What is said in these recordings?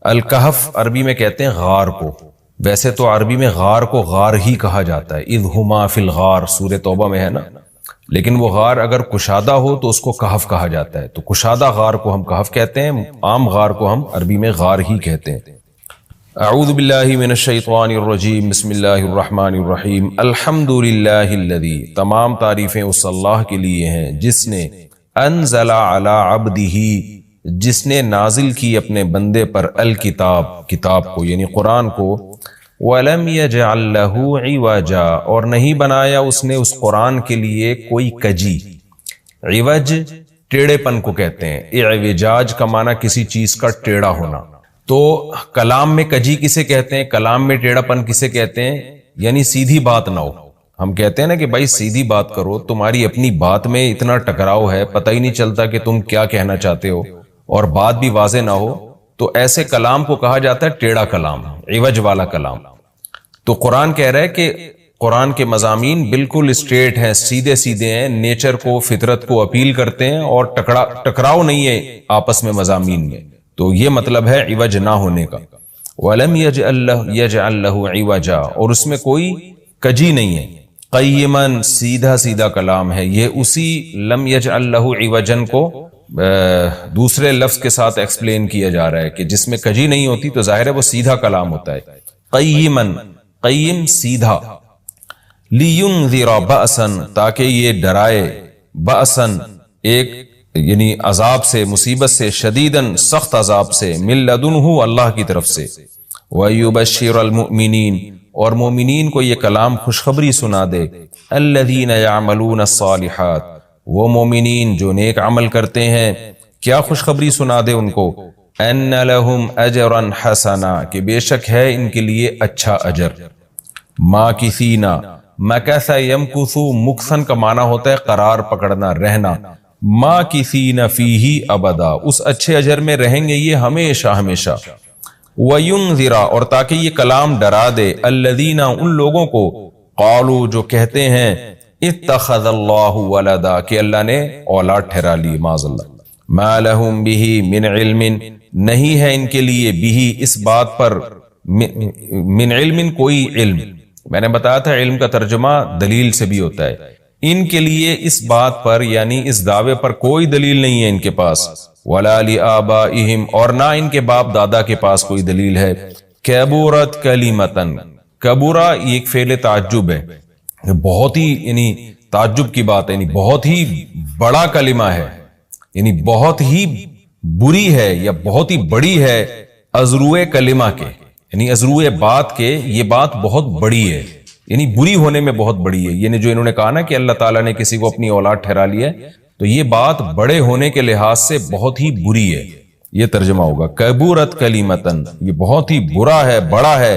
الکہف عربی میں کہتے ہیں غار کو، ویسے تو عربی میں غار کو غار ہی کہا جاتا ہے، اذ ہما فی الغار سورہ توبہ میں ہے نا، لیکن وہ غار اگر کشادہ ہو تو اس کو کہف کہا جاتا ہے، تو کشادہ غار کو ہم کہف کہتے ہیں، عام غار کو ہم عربی میں غار ہی کہتے ہیں۔ اعوذ باللہ من الشیطان الرجیم، بسم اللہ الرحمن الرحیم، الحمد للہ الذی، تمام تعریفیں اس اللہ کے لیے ہیں جس نے انزل علی عبدہ، جس نے نازل کی اپنے بندے پر الکتاب، کتاب کو یعنی قرآن کو، وَلَمْ يَجْعَلْ لَهُ عِوَجًا، اور نہیں بنایا اس نے اس قرآن کے لیے کوئی کجی۔ عوج ٹیڑھے پن کو کہتے ہیں، اعوجاج کا معنی کسی چیز کا ٹیڑھا ہونا، تو کلام میں کجی کسے کہتے ہیں، کلام میں ٹیڑھا پن کسے کہتے ہیں، یعنی سیدھی بات نہ ہو۔ ہم کہتے ہیں نا کہ بھائی سیدھی بات کرو، تمہاری اپنی بات میں اتنا ٹکراؤ ہے، پتہ ہی نہیں چلتا کہ تم کیا کہنا چاہتے ہو، اور بات بھی واضح نہ ہو، تو ایسے کلام کو کہا جاتا ہے ٹیڑھا کلام، عوج والا کلام۔ تو قرآن کہہ رہا ہے کہ قرآن کے مضامین بالکل اسٹریٹ ہیں، سیدھے سیدھے ہیں، نیچر کو، فطرت کو اپیل کرتے ہیں، اور ٹکراؤ نہیں ہے آپس میں مضامین میں، تو یہ مطلب ہے عوج نہ ہونے کا۔ وَلَمْ يَجْعَلْ لَهُ عِوَجًا، اور اس میں کوئی کجی نہیں ہے، قیماً سیدھا سیدھا کلام ہے۔ یہ اسی لم یجعل لہ عوجن کو دوسرے لفظ کے ساتھ ایکسپلین کیا جا رہا ہے کہ جس میں کجی نہیں ہوتی تو ظاہر ہے وہ سیدھا کلام ہوتا ہے۔ قیماً، قیم سیدھا، لینذر بأسا، تاکہ یہ ڈرائے، بأساً ایک یعنی عذاب سے، مصیبت سے، شدیداً سخت عذاب سے، من لدنہ اللہ کی طرف سے، وَيُبَشِّرَ الْمُؤْمِنِينَ، اور مومنین کو یہ کلام خوشخبری سنا دے، الَّذِينَ يَعْمَلُونَ الصَّالِحَاتِ، وہ مومنین جو نیک عمل کرتے ہیں، کیا خوشخبری سنا دے ان کو، أَنَّ لَهُمْ أَجْرًا حَسَنًا، کہ بے شک ہے ان کے لیے اچھا اجر۔ ماکثین، مکث یمکث، مکثن کا معنی ہوتا ہے قرار پکڑنا، رہنا، ماکثین فیہ ابدا، اس اچھے اجر میں رہیں گے یہ ہمیشہ ہمیشہ۔ وَيُنذِرَ، اور تاکہ یہ کلام ڈرا دے، الذین، ان لوگوں کو، قالوا، جو کہتے ہیں، اتخذ اللہ ولدا، کہ اللہ نے اولاد ٹھہرا لی، معاذ اللہ، ما لہم بہ من علم، نہیں ہے ان کے لیے بہ اس بات پر، من علم کوئی علم، میں نے بتایا تھا علم کا ترجمہ دلیل سے بھی ہوتا ہے، ان کے لیے اس بات پر یعنی اس دعوے پر کوئی دلیل نہیں ہے ان کے پاس، ولا لآبائہم، اور نہ ان کے باپ دادا کے پاس کوئی دلیل ہے، کبورت کلمتن، کبورا یہ ایک فعل تعجب ہے، بہت ہی یعنی تعجب کی بات ہے، یعنی بہت ہی بڑا کلمہ ہے، یعنی بہت ہی بری ہے یا بہت ہی بڑی ہے، ازروع کلمہ کے یعنی ازروع بات کے، یہ بات بہت بڑی ہے، یعنی بری ہونے میں بہت بڑی ہے، یعنی جو انہوں نے کہا نا کہ اللہ تعالیٰ نے کسی کو اپنی اولاد ٹھہرا لی ہے، تو یہ بات بڑے ہونے کے لحاظ سے بہت ہی بری ہے، یہ ترجمہ ہوگا کبورت کلمتن، یہ بہت ہی برا ہے، بڑا ہے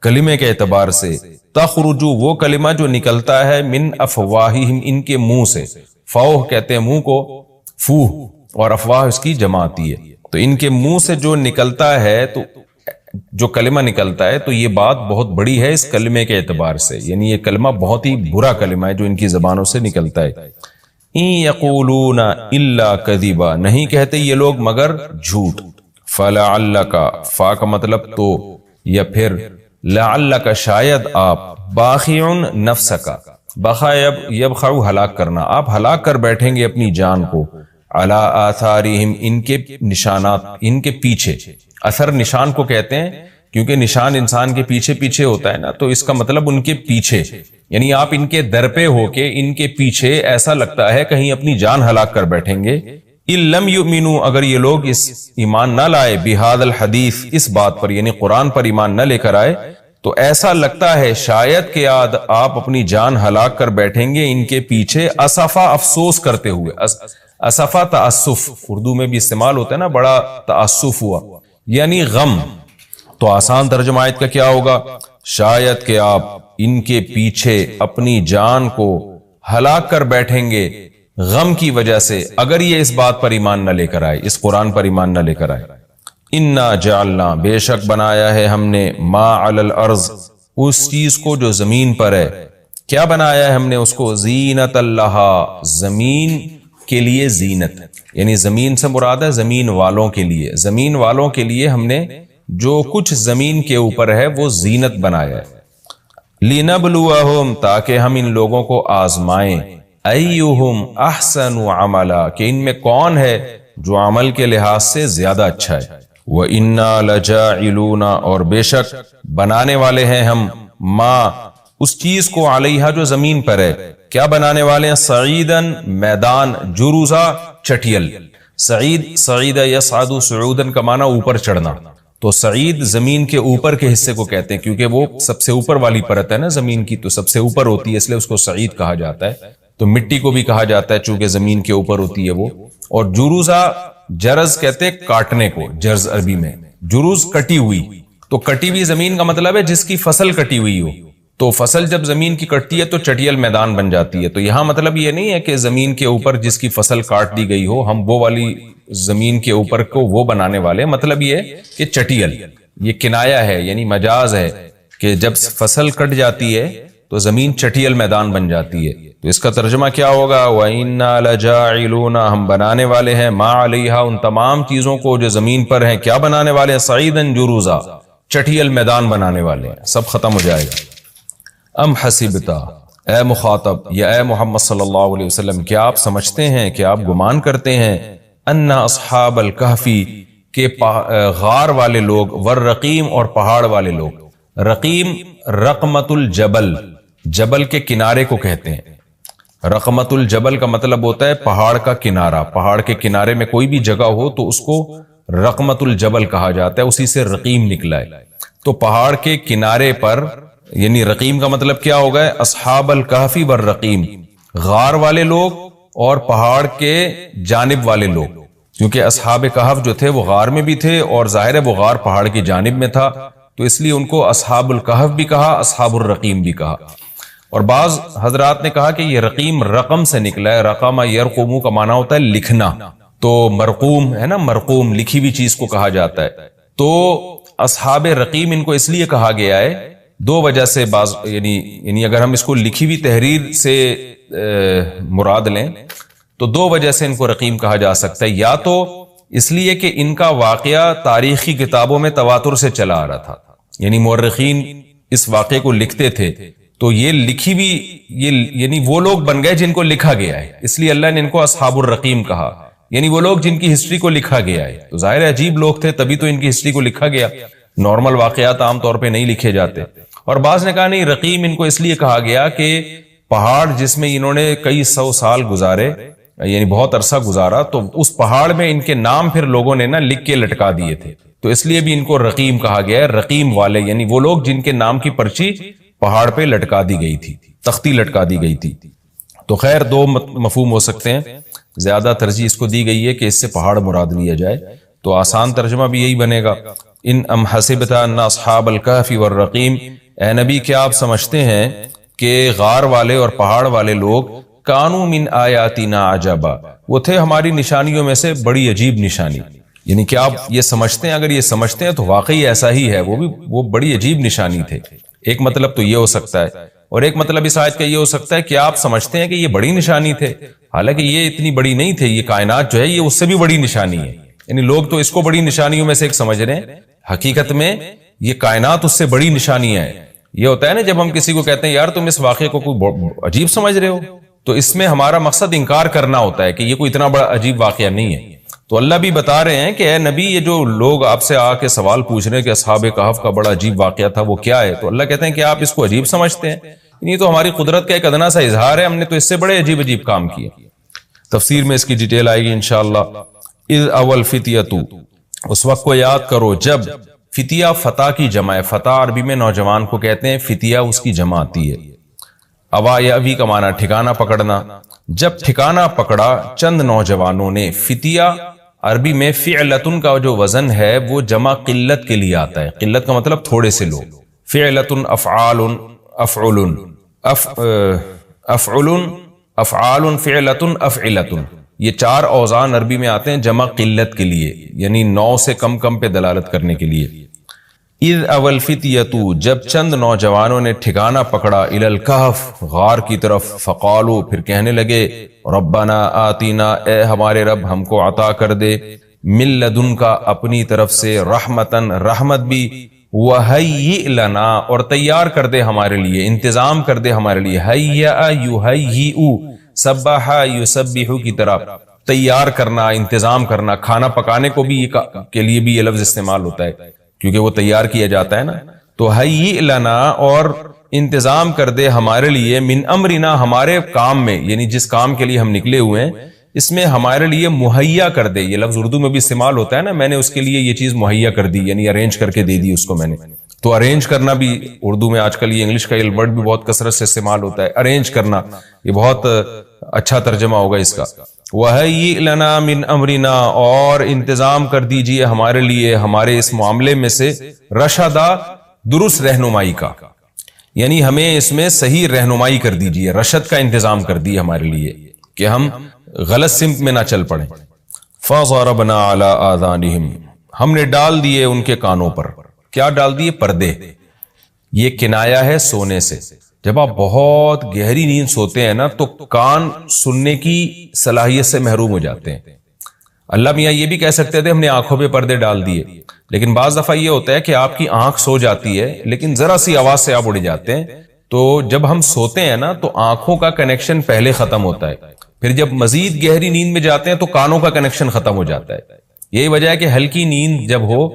کلمے کے اعتبار سے، تخرج، وہ کلمہ جو نکلتا ہے، من افواہہم، ان کے منہ سے، فوہ کہتے ہیں منہ کو، فوہ، اور افواہ اس کی جمع آتی ہے، تو ان کے منہ سے جو نکلتا ہے، تو جو کلمہ نکلتا ہے تو یہ بات بہت بڑی ہے اس کلمے کے اعتبار سے، یعنی یہ کلمہ بہت ہی برا کلمہ ہے جو ان کی زبانوں سے نکلتا ہے۔ ان یقولون الا کذبا، نہیں کہتے یہ لوگ مگر جھوٹ، فلعلک، فا کا مطلب تو یا پھر، لعلک شاید آپ، باخع نفسک، بخا یبخع ہلاک کرنا، آپ ہلاک کر بیٹھیں گے اپنی جان کو، علی آثارہم، ان کے نشانات، ان کے پیچھے، اثر نشان کو کہتے ہیں کیونکہ نشان انسان کے پیچھے پیچھے ہوتا ہے نا، تو اس کا مطلب ان کے پیچھے، یعنی آپ ان کے در پہ ہو کے ان کے پیچھے ایسا لگتا ہے کہیں اپنی جان ہلاک کر بیٹھیں گے۔ ان لم یؤمنوا، اگر یہ لوگ اس ایمان نہ لائے، بہذا الحدیث، اس بات پر یعنی قرآن پر ایمان نہ لے کر آئے، تو ایسا لگتا ہے شاید کہ آپ اپنی جان ہلاک کر بیٹھیں گے ان کے پیچھے، اسفا، افسوس کرتے ہوئے، اسفا تاسف اردو میں بھی استعمال ہوتا ہے نا، بڑا تاسف ہوا یعنی غم، تو آسان ترجمہ آیت کا کیا ہوگا، شاید کہ آپ ان کے پیچھے اپنی جان کو ہلاک کر بیٹھیں گے غم کی وجہ سے، اگر یہ اس بات پر ایمان نہ لے کر آئے، اس قرآن پر ایمان نہ لے کر آئے۔ انا جعلنا، بے شک بنایا ہے ہم نے، ما علی الارض، اس چیز کو جو زمین پر ہے، کیا بنایا ہے ہم نے اس کو، زینت اللہ، زمین کے لیے زینت، یعنی زمین سے مراد ہے زمین والوں کے لیے، زمین والوں کے لیے ہم نے جو کچھ زمین کے اوپر ہے وہ زینت بنایا ہے، لِنَبْلُوَهُمْ تاکہ ہم ان لوگوں کو آزمائیں، أَيُّهُمْ أَحْسَنُ عَمَلًا کہ ان میں کون ہے جو عمل کے لحاظ سے زیادہ اچھا ہے، وَإِنَّا لَجَاعِلُونَ اور بے شک بنانے والے ہیں ہم، ما اس چیز کو علیہا جو زمین پر ہے، کیا بنانے والے ہیں، سعیدن میدان، جروزا چٹیل، سعید یصعد صعودن کا معنی اوپر چڑھنا، تو سعید زمین کے اوپر کے حصے کو کہتے ہیں کیونکہ وہ سب سے اوپر والی پرت ہے نا زمین کی، تو سب سے اوپر ہوتی ہے اس لیے اس کو سعید کہا جاتا ہے، تو مٹی کو بھی کہا جاتا ہے چونکہ زمین کے اوپر ہوتی ہے وہ، اور جروزا جرز کہتے ہیں کاٹنے کو، جرز عربی میں، جروز کٹی ہوئی، تو کٹی ہوئی زمین کا مطلب ہے جس کی فصل کٹی ہوئی ہو، تو فصل جب زمین کی کٹتی ہے تو چٹیل میدان بن جاتی ہے، تو یہاں مطلب یہ نہیں ہے کہ زمین کے اوپر جس کی فصل کاٹ دی گئی ہو ہم وہ والی زمین کے اوپر کو وہ بنانے والے، مطلب یہ کہ چٹیل، یہ کنایا ہے یعنی مجاز ہے کہ جب فصل کٹ جاتی ہے تو زمین چٹیل میدان بن جاتی ہے، تو اس کا ترجمہ کیا ہوگا، وَإِنَّا لَجَاعِلُونَ ہم بنانے والے ہیں، ما علیہا ان تمام چیزوں کو جو زمین پر ہیں، کیا بنانے والے ہیں، سعیدن جروزا چٹیل میدان بنانے والے ہیں، سب ختم ہو جائے گا۔ ام حسبتا اے مخاطب یا اے محمد صلی اللہ علیہ وسلم کیا آپ سمجھتے ہیں کہ آپ گمان کرتے ہیں، ان اصحاب الکہفی کہ غار والے لوگ، والرقیم اور پہاڑ والے لوگ، رقیم رقمت الجبل، جبل کے کنارے کو کہتے ہیں، رقمت الجبل کا مطلب ہوتا ہے پہاڑ کا کنارہ، پہاڑ کے کنارے میں کوئی بھی جگہ ہو تو اس کو رقمت الجبل کہا جاتا ہے، اسی سے رقیم نکلا ہے، تو پہاڑ کے کنارے پر، یعنی رقیم کا مطلب کیا ہوگا، اصحاب الکہفی والرقیم، غار والے لوگ اور پہاڑ کے جانب والے لوگ، کیونکہ اصحاب کہف جو تھے وہ غار میں بھی تھے اور ظاہر ہے وہ غار پہاڑ کی جانب میں تھا، تو اس لیے ان کو اصحاب الکہف بھی کہا، اصحاب الرقیم بھی کہا، اور بعض حضرات نے کہا کہ یہ رقیم رقم سے نکلا ہے، رقم یرقمو کا معنی ہوتا ہے لکھنا، تو مرقوم ہے نا، مرقوم لکھی ہوئی چیز کو کہا جاتا ہے، تو اصحاب رقیم ان کو اس لیے کہا گیا ہے دو وجہ سے، بعض یعنی اگر ہم اس کو لکھی ہوئی تحریر سے مراد لیں تو دو وجہ سے ان کو رقیم کہا جا سکتا ہے، یا تو اس لیے کہ ان کا واقعہ تاریخی کتابوں میں تواتر سے چلا آ رہا تھا، یعنی مورخین اس واقعے کو لکھتے تھے، تو یہ لکھی بھی یعنی وہ لوگ بن گئے جن کو لکھا گیا ہے، اس لیے اللہ نے ان کو اصحاب الرقیم کہا، یعنی وہ لوگ جن کی ہسٹری کو لکھا گیا ہے، تو ظاہر عجیب لوگ تھے تبھی تو ان کی ہسٹری کو لکھا گیا، نارمل واقعات عام طور پہ نہیں لکھے جاتے، اور بعض نے کہا نہیں رقیم ان کو اس لیے کہا گیا کہ پہاڑ جس میں انہوں نے کئی سو سال گزارے، یعنی بہت عرصہ گزارا، تو اس پہاڑ میں ان کے نام پھر لوگوں نے نا لکھ کے لٹکا دیے تھے، تو اس لیے بھی ان کو رقیم کہا گیا ہے، رقیم والے یعنی وہ لوگ جن کے نام کی پرچی پہاڑ پہ لٹکا دی گئی تھی، تختی لٹکا دی گئی تھی، تو خیر دو مفہوم ہو سکتے ہیں، زیادہ ترجیح اس کو دی گئی ہے کہ اس سے پہاڑ مراد لیا جائے، تو آسان ترجمہ بھی یہی بنے گا، ان ام حسبت ان اصحاب الکہف والرقیم، اے نبی کیا آپ سمجھتے ہیں کہ غار والے اور پہاڑ والے لوگ کانوا من آیاتنا عجبا، وہ تھے ہماری نشانیوں میں سے بڑی عجیب نشانی، یعنی کہ آپ یہ سمجھتے ہیں، اگر یہ سمجھتے ہیں تو واقعی ایسا ہی ہے، وہ بڑی عجیب نشانی تھے، ایک مطلب تو یہ ہو سکتا ہے، اور ایک مطلب اس آیت کا یہ ہو سکتا ہے کہ آپ سمجھتے ہیں کہ یہ بڑی نشانی تھے، حالانکہ یہ اتنی بڑی نہیں تھے، یہ کائنات جو ہے یہ اس سے بھی بڑی نشانی ہے، یعنی لوگ تو اس کو بڑی نشانیوں میں سے ایک سمجھ رہے ہیں، حقیقت میں یہ کائنات اس سے بڑی نشانیاں ہیں، یہ ہوتا ہے نا جب ہم کسی کو کہتے ہیں یار تم اس واقعے کو کوئی عجیب سمجھ رہے ہو، تو اس میں ہمارا مقصد انکار کرنا ہوتا ہے کہ یہ کوئی اتنا بڑا عجیب واقعہ نہیں ہے، تو اللہ بھی بتا رہے ہیں کہ اے نبی یہ جو لوگ آپ سے آ کے سوال پوچھ رہے ہیں کہ اصحاب کہف کا بڑا عجیب واقعہ تھا وہ کیا ہے، تو اللہ کہتے ہیں کہ آپ اس کو عجیب سمجھتے ہیں، یہ تو ہماری قدرت کا ایک ادنا سا اظہار ہے، ہم نے تو اس سے بڑے عجیب عجیب کام کیے، تفسیر میں اس کی ڈیٹیل آئے گی انشاءاللہ۔ اذ اول فتیتو، اس وقت کو یاد کرو جب، فتیہ فتح کی جمع ہے، فتح عربی میں نوجوان کو کہتے ہیں، فتیہ اس کی جمع آتی ہے، اوا یا ابھی کا معنی ٹھکانہ پکڑنا، جب ٹھکانہ پکڑا چند نوجوانوں نے، فتیہ عربی میں فعلتن کا جو وزن ہے وہ جمع قلت کے لیے آتا ہے، قلت کا مطلب تھوڑے سے لوگ، فعلتن افعال افعلن افعلن افعال فعلتن افعلتن، یہ چار اوزان عربی میں آتے ہیں جمع قلت کے لیے، یعنی 9 سے کم پہ دلالت کرنے کے لیے۔ اذ اول فتیتو، جب چند نوجوانوں نے ٹھکانہ پکڑا، الی الکہف، غار کی طرف، فقالو، پھر کہنے لگے، ربنا آتینا، اے ہمارے رب ہم کو عطا کر دے، من لدن کا اپنی طرف سے، رحمتن رحمت بھی، وہیئ لنا اور تیار کر دے ہمارے لیے، انتظام کر دے ہمارے لیے، ہیئ یہیئ، سبح یسبح کی طرح تیار کرنا، انتظام کرنا، کھانا پکانے کو بھی کے لیے بھی یہ لفظ استعمال ہوتا ہے کیونکہ وہ تیار کیا جاتا ہے نا. تو ہیئ لنا اور انتظام کر دے ہمارے لیے، من امرنا ہمارے کام میں، یعنی جس کام کے لیے ہم نکلے ہوئے ہیں اس میں ہمارے لیے مہیا کر دے. یہ لفظ اردو میں بھی استعمال ہوتا ہے نا، میں نے اس کے لیے یہ چیز مہیا کر دی، یعنی ارینج کر کے دے دی اس کو میں نے. تو ارینج کرنا بھی اردو میں آج کل یہ انگلش کا یہ ورڈ بھی بہت کثرت سے استعمال ہوتا ہے، ارینج کرنا، یہ بہت اچھا ترجمہ ہوگا اس کا. وَهَيِّئْ لَنَا مِنْ أَمْرِنَا اور انتظام کر دیجئے ہمارے لیے ہمارے اس معاملے میں سے، رشدا درست رہنمائی کا، یعنی ہمیں اس میں صحیح رہنمائی کر دیجئے، رشد کا انتظام کر دیے ہمارے لیے کہ ہم غلط سمت میں نہ چل پڑیں. فَضَرَبْنَا عَلَىٰ آذَانِهِمْ ہم نے ڈال دیے ان کے کانوں پر. کیا ڈال دیے؟ پردے. یہ کنایا ہے سونے سے. جب آپ بہت گہری نیند سوتے ہیں نا تو کان سننے کی صلاحیت سے محروم ہو جاتے ہیں. اللہ میاں یہ بھی کہہ سکتے تھے ہم نے آنکھوں پہ پردے ڈال دیے، لیکن بعض دفعہ یہ ہوتا ہے کہ آپ کی آنکھ سو جاتی ہے لیکن ذرا سی آواز سے آپ اڑ جاتے ہیں. تو جب ہم سوتے ہیں نا تو آنکھوں کا کنیکشن پہلے ختم ہوتا ہے، پھر جب مزید گہری نیند میں جاتے ہیں تو کانوں کا کنیکشن ختم ہو جاتا ہے. یہی وجہ ہے کہ ہلکی نیند جب ہو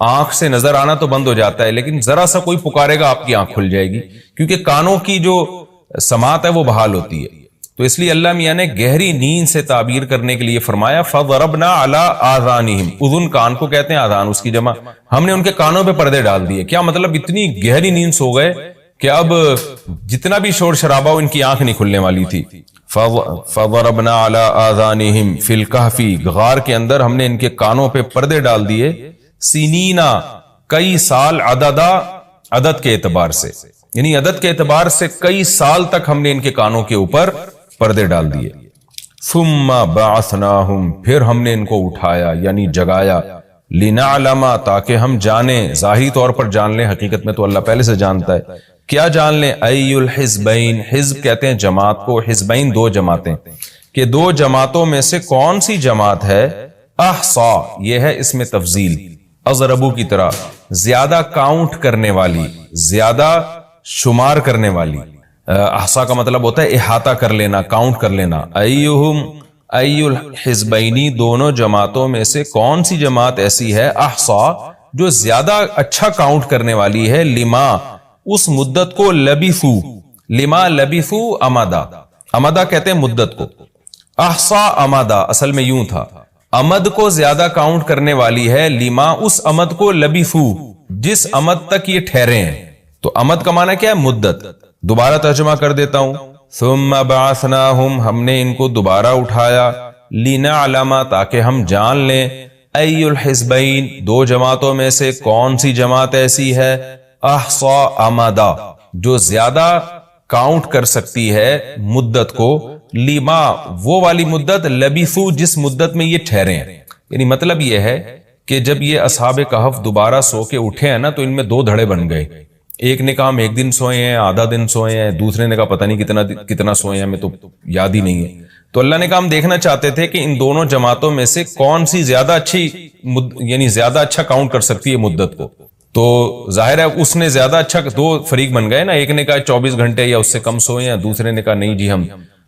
آنکھ سے نظر آنا تو بند ہو جاتا ہے، لیکن ذرا سا کوئی پکارے گا آپ کی آنکھ کھل جائے گی، کیونکہ کانوں کی جو سماعت ہے وہ بحال ہوتی ہے. تو اس لیے اللہ میاں نے گہری نیند سے تعبیر کرنے کے لیے فرمایا فَضَرَبْنَا عَلَىٰ آذَانِهِمْ. اذن کان کو کہتے ہیں، آذان اس کی جمع. ہم نے ان کے کانوں پہ پردے ڈال دیے. کیا مطلب؟ اتنی گہری نیند سو گئے کہ اب جتنا بھی شور شرابہ ہو ان کی آنکھ نہیں کھلنے والی تھی. فَضَرَبْنَا عَلَىٰ آذَانِهِمْ فِي الْكَهْفِ غار کے اندر ہم نے ان کے کانوں پہ پردے ڈال دیے، سینینا کئی سال، عدد کے اعتبار سے، یعنی عدد کے اعتبار سے کئی سال تک ہم نے ان کے کانوں کے اوپر پردے ڈال دیے. ثم بعثناہم پھر ہم نے ان کو اٹھایا یعنی جگایا، لنعلم تاکہ ہم جانیں، ظاہری طور پر جان لیں، حقیقت میں تو اللہ پہلے سے جانتا ہے. کیا جان لیں؟ ای الحزبین، حزب کہتے ہیں جماعت کو، حزبین دو جماعتیں، کہ دو جماعتوں میں سے کون سی جماعت ہے احصا، یہ ہے اس میں تفضیل، اضربو کی طرح زیادہ کاؤنٹ کرنے والی، زیادہ شمار کرنے والی. احصا کا مطلب ہوتا ہے احاطہ کر لینا، کاؤنٹ کر لینا. ایہم ای الحزبینی دونوں جماعتوں میں سے کون سی جماعت ایسی ہے احصا جو زیادہ اچھا کاؤنٹ کرنے والی ہے، لما اس مدت کو، لبثو لما لبثو امدا، امدا کہتے ہیں مدت کو، احصا امدا اصل میں یوں تھا، امد کو زیادہ کاؤنٹ کرنے والی ہے، لما اس امد کو، لبثو جس امد تک یہ ٹھہرے ہیں. تو امد کا معنی کیا ہے؟ مدت. دوبارہ ترجمہ کر دیتا ہوں. ثم بعثناہم ہم نے ان کو دوبارہ اٹھایا، لنعلم تاکہ ہم جان لیں، ای الحزبین دو جماعتوں میں سے کون سی جماعت ایسی ہے احصا امدا جو زیادہ کاؤنٹ کر سکتی ہے مدت کو، لما وہ والی مدت، لبثو جس مدت میں یہ ٹھہرے ہیں. یعنی مطلب یہ ہے کہ جب یہ اصحاب کہف دوبارہ سو کے اٹھے ہیں نا تو ان میں دو دھڑے بن گئے. ایک نے کہا ہم ایک دن سوئے ہیں، آدھا دن سوئے ہیں، دوسرے نے کہا پتہ نہیں کتنا سوئے ہیں، ہمیں تو یاد ہی نہیں ہے. تو اللہ نے کہا ہم دیکھنا چاہتے تھے کہ ان دونوں جماعتوں میں سے کون سی زیادہ اچھی یعنی زیادہ اچھا کاؤنٹ کر سکتی ہے مدت کو. تو ظاہر ہے اس نے زیادہ اچھا، دو فریق بن گئے نا، ایک نے کہا 24 گھنٹے یا اس سے کم سوئے ہیں، دوسرے نے کہا نہیں جی ہم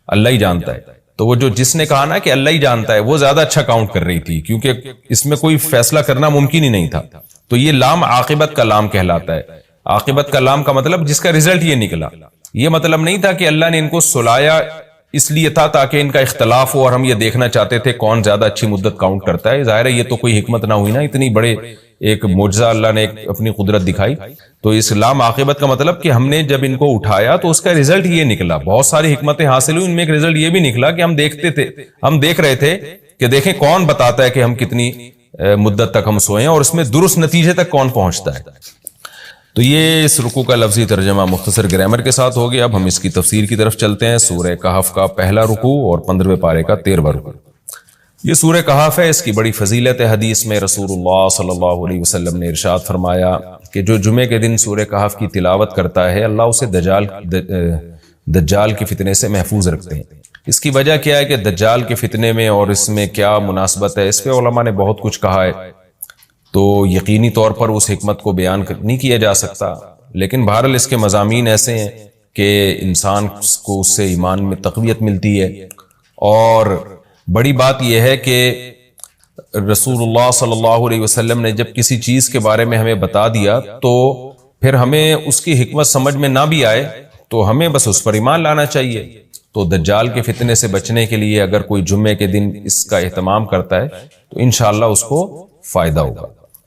اللہ ہی جانتا ہے. تو وہ جو جس نے کہا نا کہ اللہ ہی جانتا ہے وہ زیادہ اچھا کاؤنٹ کر رہی تھی، کیونکہ اس میں کوئی فیصلہ کرنا ممکن ہی نہیں تھا. تو یہ لام عاقبت کا لام کہلاتا ہے. عاقبت کا لام کا مطلب جس کا ریزلٹ یہ نکلا. یہ مطلب نہیں تھا کہ اللہ نے ان کو سلایا اس لیے تھا تاکہ ان کا اختلاف ہو اور ہم یہ دیکھنا چاہتے تھے کون زیادہ اچھی مدت کاؤنٹ کرتا ہے. ظاہر ہے یہ تو کوئی حکمت نہ ہوئی نا، اتنی بڑے ایک معجزہ اللہ نے اپنی قدرت دکھائی. تو اس لام عاقبت کا مطلب کہ ہم نے جب ان کو اٹھایا تو اس کا رزلٹ یہ نکلا. بہت ساری حکمتیں حاصل ہوئی، ان میں ایک رزلٹ یہ بھی نکلا کہ ہم دیکھ رہے تھے کہ دیکھیں کون بتاتا ہے کہ ہم کتنی مدت تک ہم سوئے ہیں اور اس میں درست نتیجے تک کون پہنچتا ہے. تو یہ اس رکوع کا لفظی ترجمہ مختصر گرامر کے ساتھ ہو گیا. اب ہم اس کی تفسیر کی طرف چلتے ہیں. سورہ کہف کا پہلا رکوع اور 15ویں پارے کا 13واں رکوع. یہ سورہ کہف ہے، اس کی بڑی فضیلت ہے. حدیث میں رسول اللہ صلی اللہ علیہ وسلم نے ارشاد فرمایا کہ جو جمعے کے دن سورہ کہف کی تلاوت کرتا ہے اللہ اسے دجال کے فتنے سے محفوظ رکھتے ہیں. اس کی وجہ کیا ہے کہ دجال کے فتنے میں اور اس میں کیا مناسبت ہے، اس پہ علماء نے بہت کچھ کہا ہے، تو یقینی طور پر اس حکمت کو بیان نہیں کیا جا سکتا، لیکن بہرحال اس کے مضامین ایسے ہیں کہ انسان کو اس سے ایمان میں تقویت ملتی ہے۔ اور بڑی بات یہ ہے کہ رسول اللہ صلی اللہ علیہ وسلم نے جب کسی چیز کے بارے میں ہمیں بتا دیا تو پھر ہمیں اس کی حکمت سمجھ میں نہ بھی آئے تو ہمیں بس اس پر ایمان لانا چاہیے۔ تو دجال کے فتنے سے بچنے کے لیے اگر کوئی جمعے کے دن اس کا اہتمام کرتا ہے تو انشاءاللہ اس کو فائدہ ہوگا۔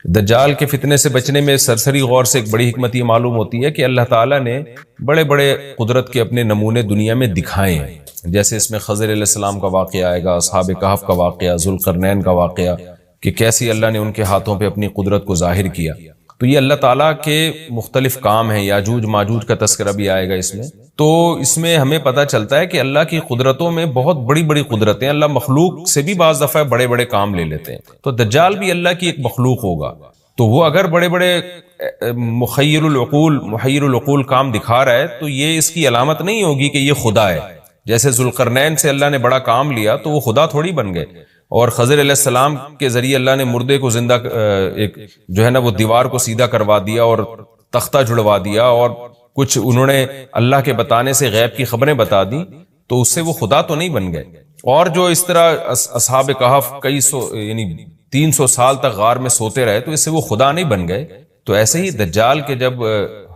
دجال کے فتنے سے بچنے میں سرسری غور سے ایک بڑی حکمت یہ معلوم ہوتی ہے کہ اللہ تعالیٰ نے بڑے بڑے قدرت کے اپنے نمونے دنیا میں دکھائے ہیں، جیسے اس میں خضر علیہ السلام کا واقعہ آئے گا، اصحاب کہف کا واقعہ، ذوالقرنین کا واقعہ، کہ کیسی اللہ نے ان کے ہاتھوں پہ اپنی قدرت کو ظاہر کیا۔ تو یہ اللہ تعالیٰ کے مختلف کام ہیں، یاجوج ماجوج کا تذکرہ بھی آئے گا اس میں۔ تو اس میں ہمیں پتہ چلتا ہے کہ اللہ کی قدرتوں میں بہت بڑی بڑی قدرتیں، اللہ مخلوق سے بھی بعض دفعہ بڑے بڑے کام لے لیتے ہیں۔ تو دجال بھی اللہ کی ایک مخلوق ہوگا، تو وہ اگر بڑے بڑے محیر العقول کام دکھا رہا ہے تو یہ اس کی علامت نہیں ہوگی کہ یہ خدا ہے۔ جیسے ذوالقرنین سے اللہ نے بڑا کام لیا تو وہ خدا تھوڑی بن گئے، اور خضر علیہ السلام کے ذریعے اللہ نے مردے کو زندہ ایک جو ہے نا وہ دیوار کو سیدھا کروا دیا اور تختہ جڑوا دیا، اور کچھ انہوں نے اللہ کے بتانے سے غیب کی خبریں بتا دی، تو اس سے وہ خدا تو نہیں بن گئے۔ اور جو اس طرح اصحاب کہف کئی سو یعنی 300 سال تک غار میں سوتے رہے تو اس سے وہ خدا نہیں بن گئے۔ تو ایسے ہی دجال کے جب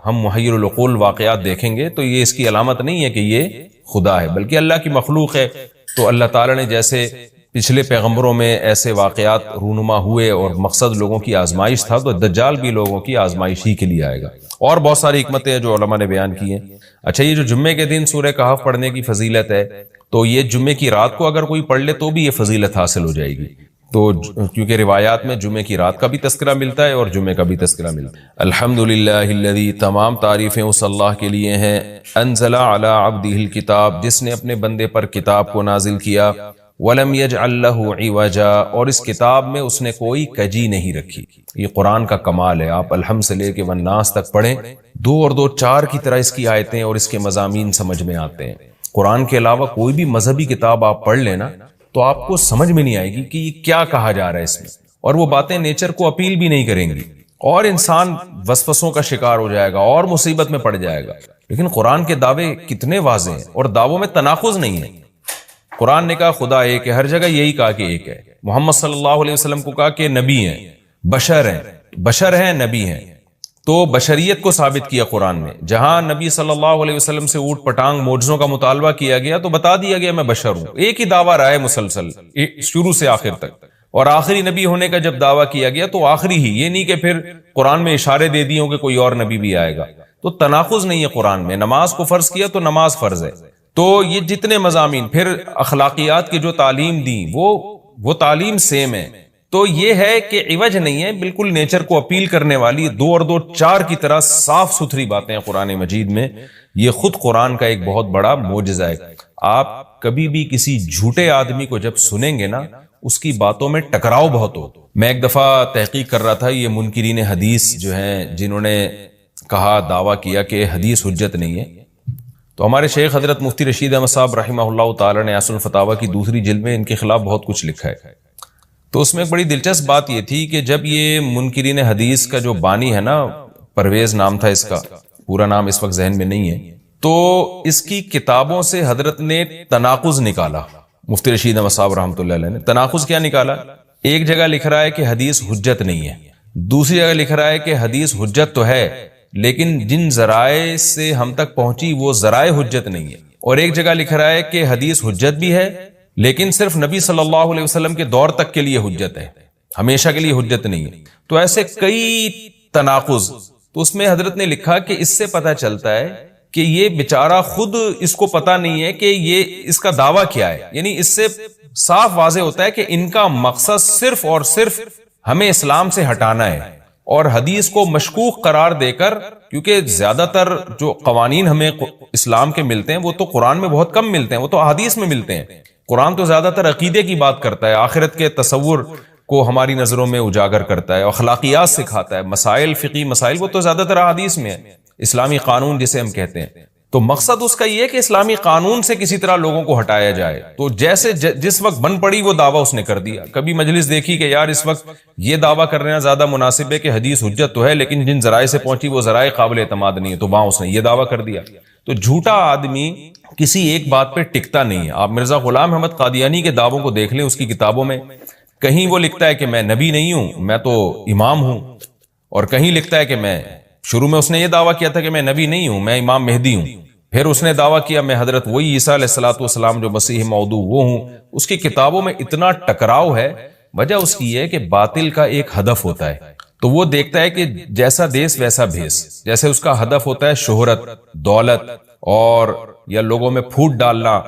ہم محیر العقول واقعات دیکھیں گے تو یہ اس کی علامت نہیں ہے کہ یہ خدا ہے، بلکہ اللہ کی مخلوق ہے۔ تو اللہ تعالیٰ نے جیسے پچھلے پیغمبروں میں ایسے واقعات رونما ہوئے اور مقصد لوگوں کی آزمائش تھا، تو دجال بھی لوگوں کی آزمائش ہی کے لیے آئے گا۔ اور بہت ساری حکمتیں ہیں جو علماء نے بیان کی ہیں۔ اچھا، یہ جو جمعے کے دن سورہ کہف پڑھنے کی فضیلت ہے، تو یہ جمعے کی رات کو اگر کوئی پڑھ لے تو بھی یہ فضیلت حاصل ہو جائے گی، تو کیونکہ روایات میں جمعے کی رات کا بھی تذکرہ ملتا ہے اور جمعے کا بھی تذکرہ ملتا ہے۔ الحمدللہ الذی، تمام تعریفیں اس اللہ کے لیے ہیں، انزل علی عبدہ الکتاب، جس نے اپنے بندے پر کتاب کو نازل کیا، وَلَمْ يَجْعَلْ لَهُ عِوَجًا، اور اس کتاب میں اس نے کوئی کجی نہیں رکھی۔ یہ قرآن کا کمال ہے، آپ الحمد سے لے کے والناس تک پڑھیں، 2 اور 2 4 کی طرح اس کی آیتیں اور اس کے مضامین سمجھ میں آتے ہیں۔ قرآن کے علاوہ کوئی بھی مذہبی کتاب آپ پڑھ لینا تو آپ کو سمجھ میں نہیں آئے گی کہ یہ کیا کہا جا رہا ہے اس میں، اور وہ باتیں نیچر کو اپیل بھی نہیں کریں گی، اور انسان وسوسوں کا شکار ہو جائے گا اور مصیبت میں پڑ جائے گا۔ لیکن قرآن کے دعوے کتنے واضح ہیں، اور دعووں میں تناقض نہیں ہے۔ قرآن نے کہا خدا ایک ہے، ہر جگہ یہی کہا کہ ایک ہے۔ محمد صلی اللہ علیہ وسلم کو کہا کہ نبی ہیں، بشر ہیں نبی ہیں، تو بشریت کو ثابت کیا قرآن نے۔ جہاں نبی صلی اللہ علیہ وسلم سے اوٹ پٹانگ معجزوں کا مطالبہ کیا گیا تو بتا دیا گیا میں بشر ہوں۔ ایک ہی دعویٰ رہا ہے مسلسل شروع سے آخر تک، اور آخری نبی ہونے کا جب دعویٰ کیا گیا تو آخری ہی، یہ نہیں کہ پھر قرآن میں اشارے دے دیے ہوں کہ کوئی اور نبی بھی آئے گا۔ تو تناقض نہیں ہے قرآن میں۔ نماز کو فرض کیا تو نماز فرض ہے، تو یہ جتنے مضامین، پھر اخلاقیات کی جو تعلیم دی وہ تعلیم سیم ہے۔ تو یہ ہے کہ عوج نہیں ہے، بالکل نیچر کو اپیل کرنے والی 2 اور 2 4 کی طرح صاف ستھری باتیں ہیں قرآن مجید میں۔ یہ خود قرآن کا ایک بہت بڑا معجزہ ہے۔ آپ کبھی بھی کسی جھوٹے آدمی کو جب سنیں گے نا، اس کی باتوں میں ٹکراؤ بہت ہو۔ میں ایک دفعہ تحقیق کر رہا تھا، یہ منکرین حدیث جو ہیں جنہوں نے کہا، دعویٰ کیا کہ حدیث حجت نہیں ہے، تو ہمارے شیخ حضرت مفتی رشید احمد صاحب رحمہ اللہ تعالی نے اصل الفتاوی کی 2 جلد میں ان کے خلاف بہت کچھ لکھا ہے۔ تو اس میں ایک بڑی دلچسپ بات یہ تھی کہ جب یہ منکرین حدیث کا جو بانی ہے نا، پرویز نام تھا اس کا، پورا نام اس وقت ذہن میں نہیں ہے، تو اس کی کتابوں سے حضرت نے تناقض نکالا۔ مفتی رشید احمد صاحب رحمۃ اللہ علیہ نے تناقض کیا نکالا؟ ایک جگہ لکھ رہا ہے کہ حدیث حجت نہیں ہے، دوسری جگہ لکھ رہا ہے کہ حدیث حجت تو ہے لیکن جن ذرائع سے ہم تک پہنچی وہ ذرائع حجت نہیں ہے، اور ایک جگہ لکھ رہا ہے کہ حدیث حجت بھی ہے لیکن صرف نبی صلی اللہ علیہ وسلم کے دور تک کے لیے حجت ہے، ہمیشہ کے لیے حجت نہیں ہے۔ تو ایسے کئی تناقض، تو اس میں حضرت نے لکھا کہ اس سے پتہ چلتا ہے کہ یہ بیچارہ خود اس کو پتہ نہیں ہے کہ یہ اس کا دعویٰ کیا ہے، یعنی اس سے صاف واضح ہوتا ہے کہ ان کا مقصد صرف اور صرف ہمیں اسلام سے ہٹانا ہے، اور حدیث کو مشکوک قرار دے کر، کیونکہ زیادہ تر جو قوانین ہمیں اسلام کے ملتے ہیں وہ تو قرآن میں بہت کم ملتے ہیں، وہ تو احادیث میں ملتے ہیں۔ قرآن تو زیادہ تر عقیدے کی بات کرتا ہے، آخرت کے تصور کو ہماری نظروں میں اجاگر کرتا ہے، اخلاقیات سکھاتا ہے، مسائل، فقہی مسائل، وہ تو زیادہ تر احادیث میں ہے، اسلامی قانون جسے ہم کہتے ہیں۔ تو مقصد اس کا یہ کہ اسلامی قانون سے کسی طرح لوگوں کو ہٹایا جائے. تو جیسے جس وقت بن پڑی وہ دعویٰ اس نے کر دیا. کبھی مجلس دیکھی کہ یار اس وقت یہ دعویٰ کرنا زیادہ مناسب ہے کہ حدیث حجت تو ہے لیکن جن ذرائع سے پہنچی وہ ذرائع قابل اعتماد نہیں ہے، تو وہاں اس نے یہ دعویٰ کر دیا. تو جھوٹا آدمی کسی ایک بات پہ ٹکتا نہیں ہے. آپ مرزا غلام احمد قادیانی کے دعووں کو دیکھ لیں، اس کی کتابوں میں کہیں وہ لکھتا ہے کہ میں نبی نہیں ہوں، میں تو امام ہوں، اور کہیں لکھتا ہے کہ میں شروع میں اس نے یہ دعویٰ کیا تھا کہ میں نبی نہیں ہوں، میں امام مہدی ہوں. پھر اس نے دعویٰ کیا میں حضرت وہی عیسیٰ علیہ الصلوۃ والسلام جو مسیح موعود وہ ہوں. اس کی کتابوں میں اتنا ٹکراؤ ہے، وجہ اس کی ہے کہ باطل کا ایک ہدف ہوتا ہے، تو وہ دیکھتا ہے کہ جیسا دیس ویسا بھیس. جیسے اس کا ہدف ہوتا ہے شہرت، دولت، اور یا لوگوں میں پھوٹ ڈالنا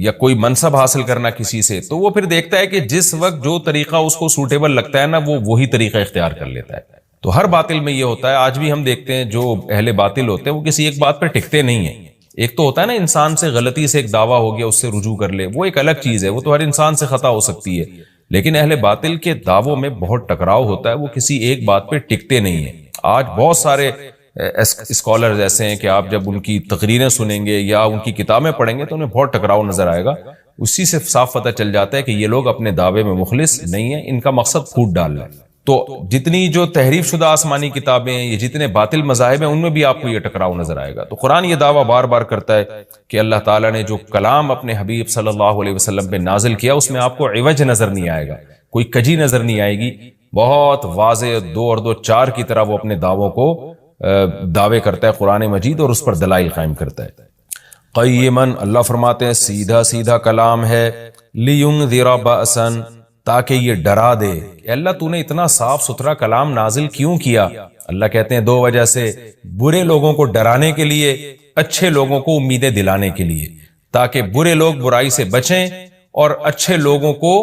یا کوئی منصب حاصل کرنا کسی سے، تو وہ پھر دیکھتا ہے کہ جس وقت جو طریقہ اس کو سوٹیبل لگتا ہے نا وہ وہی طریقہ اختیار کر لیتا ہے. تو ہر باطل میں یہ ہوتا ہے. آج بھی ہم دیکھتے ہیں جو اہل باطل ہوتے ہیں وہ کسی ایک بات پہ ٹکتے نہیں ہیں. ایک تو ہوتا ہے نا انسان سے غلطی سے ایک دعویٰ ہو گیا اس سے رجوع کر لے، وہ ایک الگ چیز ہے، وہ تو ہر انسان سے خطا ہو سکتی ہے. لیکن اہل باطل کے دعووں میں بہت ٹکراؤ ہوتا ہے، وہ کسی ایک بات پہ ٹکتے نہیں ہیں. آج بہت سارے اسکالرز ایسے ہیں کہ آپ جب ان کی تقریریں سنیں گے یا ان کی کتابیں پڑھیں گے تو انہیں بہت ٹکراؤ نظر آئے گا. اسی سے صاف پتہ چل جاتا ہے کہ یہ لوگ اپنے دعوے میں مخلص نہیں ہیں، ان کا مقصد پھوٹ ڈالنا ہے. تو جتنی جو تحریف شدہ آسمانی کتابیں ہیں، یہ جتنے باطل مذاہب ہیں، ان میں بھی آپ کو یہ ٹکراؤ نظر آئے گا. تو قرآن یہ دعویٰ بار بار کرتا ہے کہ اللہ تعالیٰ نے جو کلام اپنے حبیب صلی اللہ علیہ وسلم پہ نازل کیا اس میں آپ کو عوج نظر نہیں آئے گا، کوئی کجی نظر نہیں آئے گی. بہت واضح 2 اور 2 4 کی طرح وہ اپنے دعووں کو دعوے کرتا ہے قرآن مجید، اور اس پر دلائل قائم کرتا ہے. قیماً، اللہ فرماتے ہیں سیدھا سیدھا کلام ہے. لینذر بأسا، تاکہ یہ ڈرا دے. کہ اللہ تو نے اتنا صاف ستھرا کلام نازل کیوں کیا؟ اللہ کہتے ہیں 2 وجہ سے. برے لوگوں کو ڈرانے کے لیے، اچھے لوگوں کو امیدیں دلانے کے لیے، تاکہ برے لوگ برائی سے بچیں اور اچھے لوگوں کو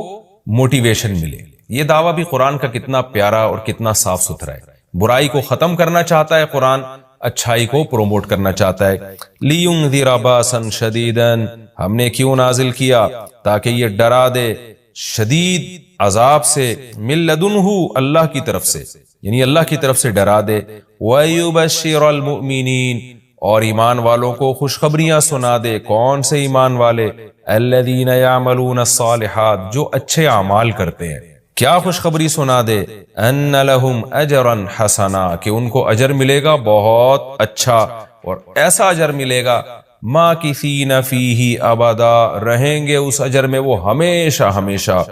موٹیویشن ملے. یہ دعویٰ بھی قرآن کا کتنا پیارا اور کتنا صاف ستھرا ہے. برائی کو ختم کرنا چاہتا ہے قرآن، اچھائی کو پروموٹ کرنا چاہتا ہے. لِيُنذِرَ بَأْسًا شَدِيدًا، ہم نے کیوں نازل کیا؟ تاکہ یہ ڈرا دے شدید عذاب سے، من لدنہ، اللہ کی طرف سے، یعنی اللہ کی طرف سے ڈرا دے. وَيُبَشِّرَ الْمُؤْمِنِينَ، اور ایمان والوں کو خوشخبریاں سنا دے. کون سے ایمان والے؟ الَّذِينَ يَعْمَلُونَ الصَّالِحَاتِ، جو اچھے اعمال کرتے ہیں. کیا خوشخبری سنا دے؟ ان لہم اجرا حسنا، کہ ان کو اجر ملے گا بہت اچھا، اور ایسا اجر ملے گا ماکثین فیہ ابدا، رہیں گے اس اجر میں وہ ہمیشہ ہمیشہ.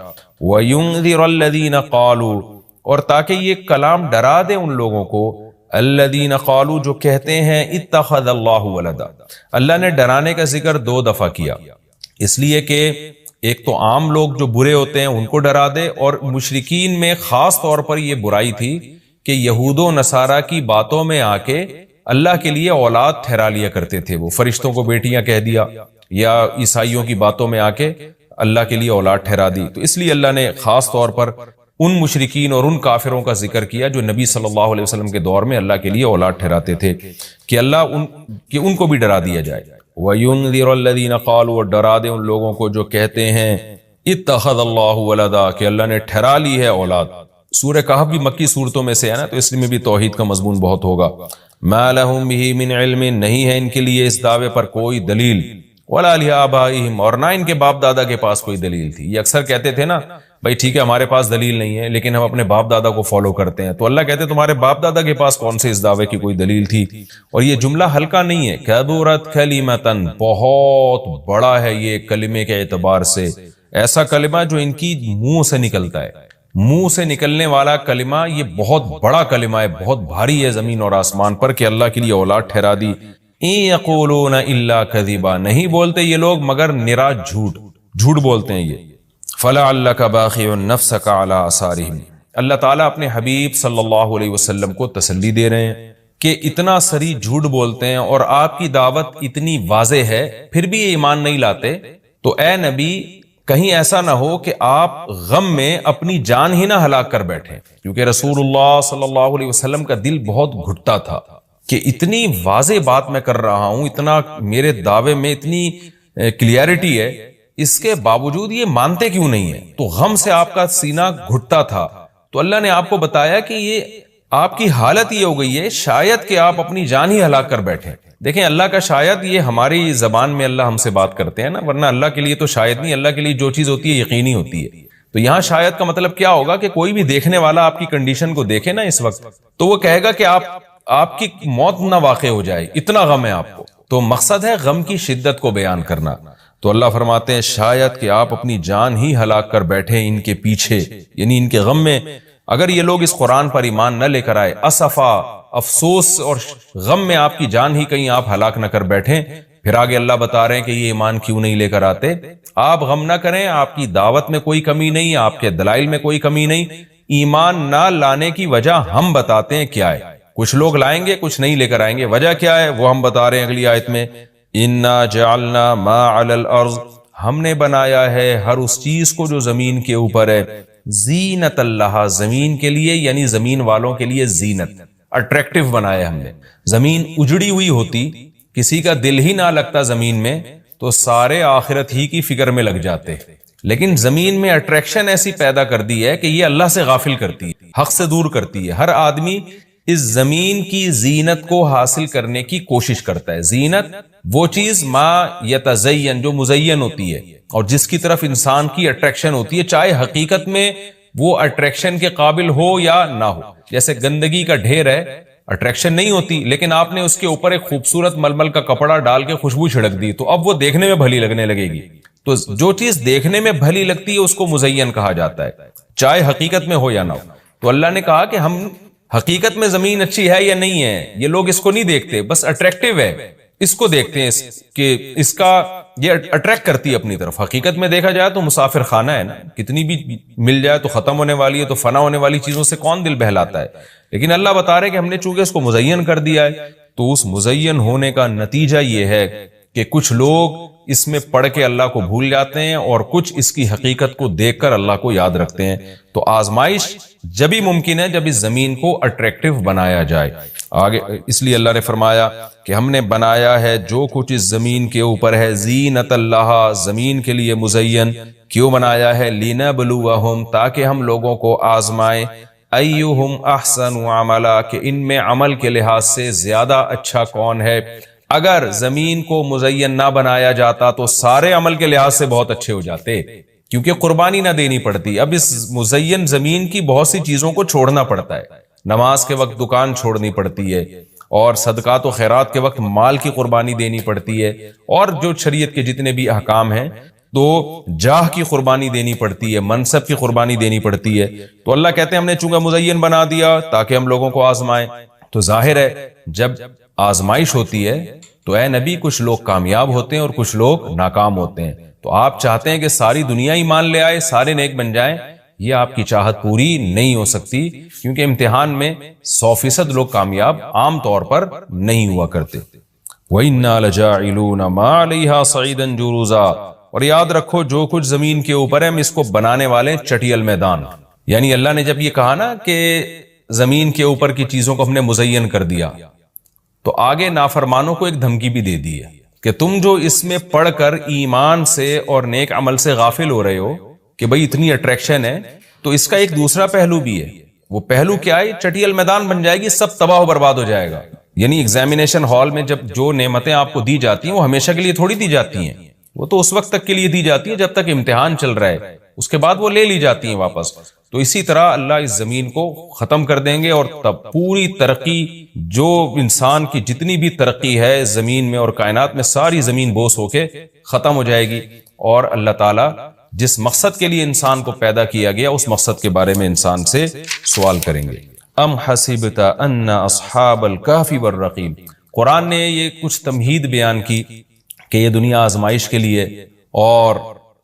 وینذر الذین قالوا، اور تاکہ یہ کلام ڈرا دے ان لوگوں کو، الذین قالوا، جو کہتے ہیں اتخذ اللہ ولدا. اللہ نے ڈرانے کا ذکر 2 دفعہ کیا، اس لیے کہ ایک تو عام لوگ جو برے ہوتے ہیں ان کو ڈرا دے، اور مشرکین میں خاص طور پر یہ برائی تھی کہ یہود و نصارہ کی باتوں میں آ کے اللہ کے لیے اولاد ٹھہرا لیا کرتے تھے. وہ فرشتوں کو بیٹیاں کہہ دیا، یا عیسائیوں کی باتوں میں آ کے اللہ کے لیے اولاد ٹھہرا دی. تو اس لیے اللہ نے خاص طور پر ان مشرکین اور ان کافروں کا ذکر کیا جو نبی صلی اللہ علیہ وسلم کے دور میں اللہ کے لیے اولاد ٹھہراتے تھے، کہ ان کو بھی ڈرا دیا جائے. وَيُنذِرَ الَّذِينَ قَالُوا، اور ڈرا دے ان لوگوں کو جو کہتے ہیں اتخذ اللہ ولدا، کہ اللہ نے ٹھہرا لی ہے اولاد. سورہ کہف بھی مکی صورتوں میں سے ہے نا، تو اس میں بھی توحید کا مضمون بہت ہوگا. مَا لَهُم بِهِ مِنْ عِلْمٍ، نہیں ہے ان کے لیے اس دعوے پر کوئی دلیل. وَلَا لِآبَائِهِمْ، اور نہ ان کے باپ دادا کے پاس کوئی دلیل تھی. یہ اکثر کہتے تھے نا بھائی ٹھیک ہے ہمارے پاس دلیل نہیں ہے لیکن ہم اپنے باپ دادا کو فالو کرتے ہیں. تو اللہ کہتے تمہارے باپ دادا کے پاس کون سے اس دعوے کی کوئی دلیل تھی؟ اور یہ جملہ ہلکا نہیں ہے. کبرت کلمتن، بہت بڑا ہے یہ کلمے کے اعتبار سے. ایسا کلمہ جو ان کی منہ سے نکلتا ہے، منہ سے نکلنے والا کلمہ یہ بہت بڑا کلمہ ہے، بہت بھاری ہے زمین اور آسمان پر، کہ اللہ کے لیے اولاد ٹھہرا دی. ان یقولون الا کذبا، نہیں بولتے یہ لوگ مگر نرا جھوٹ بولتے ہیں یہ. فلعلک باخع نفسک علی آثارہم، اللہ تعالیٰ اپنے حبیب صلی اللہ علیہ وسلم کو تسلی دے رہے ہیں کہ اتنا سری جھوٹ بولتے ہیں اور آپ کی دعوت اتنی واضح ہے پھر بھی یہ ایمان نہیں لاتے. تو اے نبی کہیں ایسا نہ ہو کہ آپ غم میں اپنی جان ہی نہ ہلاک کر بیٹھیں، کیونکہ رسول اللہ صلی اللہ علیہ وسلم کا دل بہت گھٹتا تھا کہ اتنی واضح بات میں کر رہا ہوں، اتنا میرے دعوے میں اتنی کلیئرٹی ہے، اس کے باوجود یہ مانتے کیوں نہیں ہیں؟ تو غم سے آپ کا سینہ گھٹتا تھا. تو اللہ نے آپ کو بتایا کہ یہ آپ کی حالت یہ ہو گئی ہے شاید کہ آپ اپنی جان ہی ہلاک کر بیٹھیں. دیکھیں اللہ کا شاید یہ ہماری زبان میں اللہ ہم سے بات کرتے ہیں نا، ورنہ اللہ کے لیے تو شاید نہیں، اللہ کے لیے جو چیز ہوتی ہے یقینی ہوتی ہے۔ تو یہاں شاید کا مطلب کیا ہوگا کہ کوئی بھی دیکھنے والا آپ کی کنڈیشن کو دیکھے نا اس وقت، تو وہ کہے گا کہ آپ کی موت نہ واقع ہو جائے، اتنا غم ہے آپ کو۔ تو مقصد ہے غم کی شدت کو بیان کرنا۔ تو اللہ فرماتے ہیں شاید کہ آپ اپنی جان ہی ہلاک کر بیٹھے ان کے پیچھے، یعنی ان کے غم میں، اگر یہ لوگ اس قرآن پر ایمان نہ لے کر آئے، اسفا، افسوس اور غم میں آپ کی جان ہی کہیں آپ ہلاک نہ کر بیٹھیں۔ پھر آگے اللہ بتا رہے ہیں کہ یہ ایمان کیوں نہیں لے کر آتے۔ آپ غم نہ کریں، آپ کی دعوت میں کوئی کمی نہیں، آپ کے دلائل میں کوئی کمی نہیں، ایمان نہ لانے کی وجہ ہم بتاتے ہیں کیا ہے۔ کچھ لوگ لائیں گے، کچھ نہیں لے کر آئیں گے، وجہ کیا ہے وہ ہم بتا رہے ہیں اگلی آیت میں، اِنَّا جَعَلْنَا مَا عَلَى الْأَرْضِ، ہم نے بنایا ہے ہر اس چیز کو جو زمین کے اوپر ہے، زینت اللہ، زمین کے لیے، یعنی زمین والوں کے لیے زینت، اٹریکٹیو بنایا ہم نے۔ زمین اجڑی ہوئی ہوتی، کسی کا دل ہی نہ لگتا زمین میں، تو سارے آخرت ہی کی فکر میں لگ جاتے، لیکن زمین میں اٹریکشن ایسی پیدا کر دی ہے کہ یہ اللہ سے غافل کرتی ہے، حق سے دور کرتی ہے۔ ہر آدمی اس زمین کی زینت کو حاصل کرنے کی کوشش کرتا ہے۔ زینت وہ چیز ما یتزین، جو مزین ہوتی ہے اور جس کی طرف انسان کی اٹریکشن ہوتی ہے، چاہے حقیقت میں وہ اٹریکشن کے قابل ہو یا نہ ہو۔ جیسے گندگی کا ڈھیر ہے، اٹریکشن نہیں ہوتی، لیکن آپ نے اس کے اوپر ایک خوبصورت ململ کا کپڑا ڈال کے خوشبو چھڑک دی تو اب وہ دیکھنے میں بھلی لگنے لگے گی۔ تو جو چیز دیکھنے میں بھلی لگتی ہے اس کو مزین کہا جاتا ہے، چاہے حقیقت میں ہو یا نہ ہو۔ تو اللہ نے کہا کہ ہم حقیقت میں زمین اچھی ہے یا نہیں ہے یہ لوگ اس کو نہیں دیکھتے، بس اٹریکٹیو ہے اس کو دیکھتے ہیں، کہ اس کا یہ اٹریکٹ کرتی ہے اپنی طرف۔ حقیقت میں دیکھا جائے تو مسافر خانہ ہے نا، کتنی بھی مل جائے تو ختم ہونے والی ہے، تو فنا ہونے والی چیزوں سے کون دل بہلاتا ہے۔ لیکن اللہ بتا رہے کہ ہم نے چونکہ اس کو مزین کر دیا ہے، تو اس مزین ہونے کا نتیجہ یہ ہے کہ کچھ لوگ اس میں پڑھ کے اللہ کو بھول جاتے ہیں اور کچھ اس کی حقیقت کو دیکھ کر اللہ کو یاد رکھتے ہیں۔ تو آزمائش جبھی ممکن ہے جب اس زمین کو اٹریکٹیو بنایا جائے۔ آگے اس لیے اللہ نے فرمایا کہ ہم نے بنایا ہے جو کچھ اس زمین کے اوپر ہے، زینت اللہ، زمین کے لیے مزین۔ کیوں بنایا ہے؟ لِنَبْلُوَهُمْ، تاکہ ہم لوگوں کو آزمائیں، ایہم احسن عملا، کہ ان میں عمل کے لحاظ سے زیادہ اچھا کون ہے۔ اگر زمین کو مزین نہ بنایا جاتا تو سارے عمل کے لحاظ سے بہت اچھے ہو جاتے، کیونکہ قربانی نہ دینی پڑتی۔ اب اس مزین زمین کی بہت سی چیزوں کو چھوڑنا پڑتا ہے، نماز کے وقت دکان چھوڑنی پڑتی ہے، اور صدقات و خیرات کے وقت مال کی قربانی دینی پڑتی ہے، اور جو شریعت کے جتنے بھی احکام ہیں تو جاہ کی قربانی دینی پڑتی ہے، منصب کی قربانی دینی پڑتی ہے۔ تو اللہ کہتے ہیں ہم نے چونکہ مزین بنا دیا تاکہ ہم لوگوں کو آزمائیں۔ تو ظاہر ہے جب آزمائش ہوتی ہے تو اے نبی کچھ لوگ کامیاب ہوتے ہیں اور کچھ لوگ ناکام ہوتے ہیں۔ تو آپ چاہتے ہیں کہ ساری دنیا ایمان لے آئے، سارے نیک بن جائیں، یہ آپ کی چاہت پوری نہیں ہو سکتی، کیونکہ امتحان میں 100% لوگ کامیاب عام طور پر نہیں ہوا کرتے۔ وَإِنَّا لَجَاعِلُونَ مَا عَلَيْهَا صَعِيدًا جُرُزًا، اور یاد رکھو جو کچھ زمین کے اوپر ہے ہم اس کو بنانے والے چٹیل میدان۔ یعنی اللہ نے جب یہ کہا نا کہ زمین کے اوپر کی چیزوں کو ہم نے مزین کر دیا، تو آگے نافرمانوں کو ایک دھمکی بھی دے دی ہے کہ تم جو اس میں پڑھ کر ایمان سے اور نیک عمل سے غافل ہو رہے ہو کہ بھئی اتنی اٹریکشن ہے، تو اس کا ایک دوسرا پہلو بھی ہے۔ وہ پہلو کیا ہے؟ چٹیل میدان بن جائے گی، سب تباہ و برباد ہو جائے گا۔ یعنی ایگزامینیشن ہال میں جب جو نعمتیں آپ کو دی جاتی ہیں وہ ہمیشہ کے لیے تھوڑی دی جاتی ہیں، وہ تو اس وقت تک کے لیے دی جاتی ہیں جب تک امتحان چل رہا ہے، اس کے بعد وہ لے لی جاتی ہیں واپس۔ تو اسی طرح اللہ اس زمین کو ختم کر دیں گے، اور تب پوری ترقی، جو انسان کی جتنی بھی ترقی ہے زمین میں اور کائنات میں، ساری زمین بوس ہو کے ختم ہو جائے گی، اور اللہ تعالیٰ جس مقصد کے لیے انسان کو پیدا کیا گیا اس مقصد کے بارے میں انسان سے سوال کریں گے۔ ام حسبت ان اصحاب الکہف والرقیم، قرآن نے یہ کچھ تمہید بیان کی کہ یہ دنیا آزمائش کے لیے اور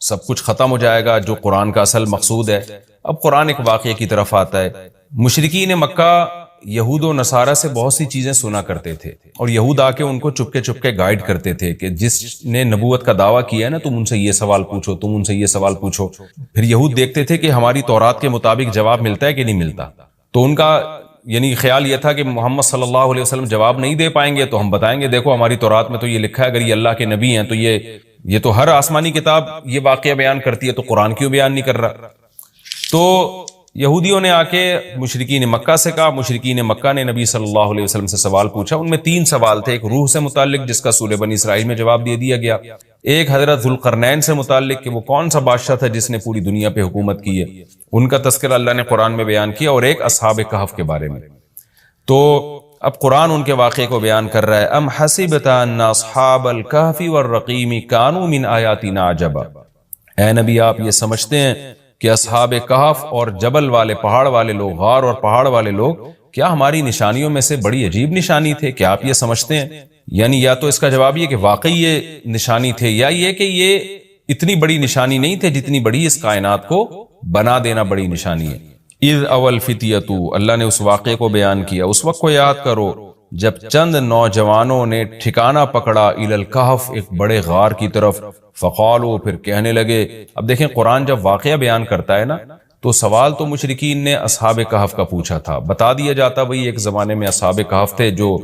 سب کچھ ختم ہو جائے گا، جو قرآن کا اصل مقصود ہے۔ اب قرآن ایک واقعے کی طرف آتا ہے۔ مشرکین مکہ یہود و نصارہ سے بہت سی چیزیں سنا کرتے تھے، اور یہود آ کے ان کو چپ کے گائیڈ کرتے تھے کہ جس نے نبوت کا دعویٰ کیا ہے نا، تم ان سے یہ سوال پوچھو، تم ان سے یہ سوال پوچھو۔ پھر یہود دیکھتے تھے کہ ہماری تورات کے مطابق جواب ملتا ہے کہ نہیں ملتا، تو ان کا یعنی خیال یہ تھا کہ محمد صلی اللہ علیہ وسلم جواب نہیں دے پائیں گے تو ہم بتائیں گے دیکھو ہماری تورات میں تو یہ لکھا ہے، اگر یہ اللہ کے نبی ہیں تو یہ تو ہر آسمانی کتاب یہ واقعہ بیان کرتی ہے، تو قرآن کیوں بیان نہیں کر رہا؟ تو یہودیوں نے آ کے مشرکین مکہ سے کہا، مشرکین مکہ نے نبی صلی اللہ علیہ وسلم سے سوال پوچھا. ان میں 3 سوال تھے. ایک روح سے متعلق جس کا سورہ بنی اسرائیل میں جواب دے دیا گیا، ایک حضرت ذوالقرنین سے متعلق کہ وہ کون سا بادشاہ تھا جس نے پوری دنیا پہ حکومت کی ہے، ان کا تذکرہ اللہ نے قرآن میں بیان کیا، اور ایک اصحاب کہف کے بارے میں. تو اب قرآن ان کے واقعے کو بیان کر رہا ہے. ام حسبت ان اصحاب الکہف والرقیم کانوا من آیاتنا عجبا. اے نبی آپ یہ سمجھتے ہیں کہ اصحاب کہف اور جبل والے پہاڑ والے لوگ، غار اور پہاڑ والے لوگ کیا ہماری نشانیوں میں سے بڑی عجیب نشانی تھے؟ کیا آپ یہ سمجھتے ہیں؟ یعنی یا تو اس کا جواب یہ کہ واقعی یہ نشانی تھے، یا یہ کہ یہ اتنی بڑی نشانی نہیں تھے جتنی بڑی اس کائنات کو بنا دینا بڑی نشانی ہے. اذ اول فتیتو، اللہ نے اس واقعے کو بیان کیا. اس وقت کو یاد کرو جب چند نوجوانوں نے ٹھکانہ پکڑا الی الکہف، ایک بڑے غار کی طرف. فقالوا، پھر کہنے لگے. اب دیکھیں قرآن جب واقعہ بیان کرتا ہے نا تو سوال تو مشرکین نے اصحاب کہف کا پوچھا تھا، بتا دیا جاتا بھئی ایک زمانے میں اصحاب کہف تھے جو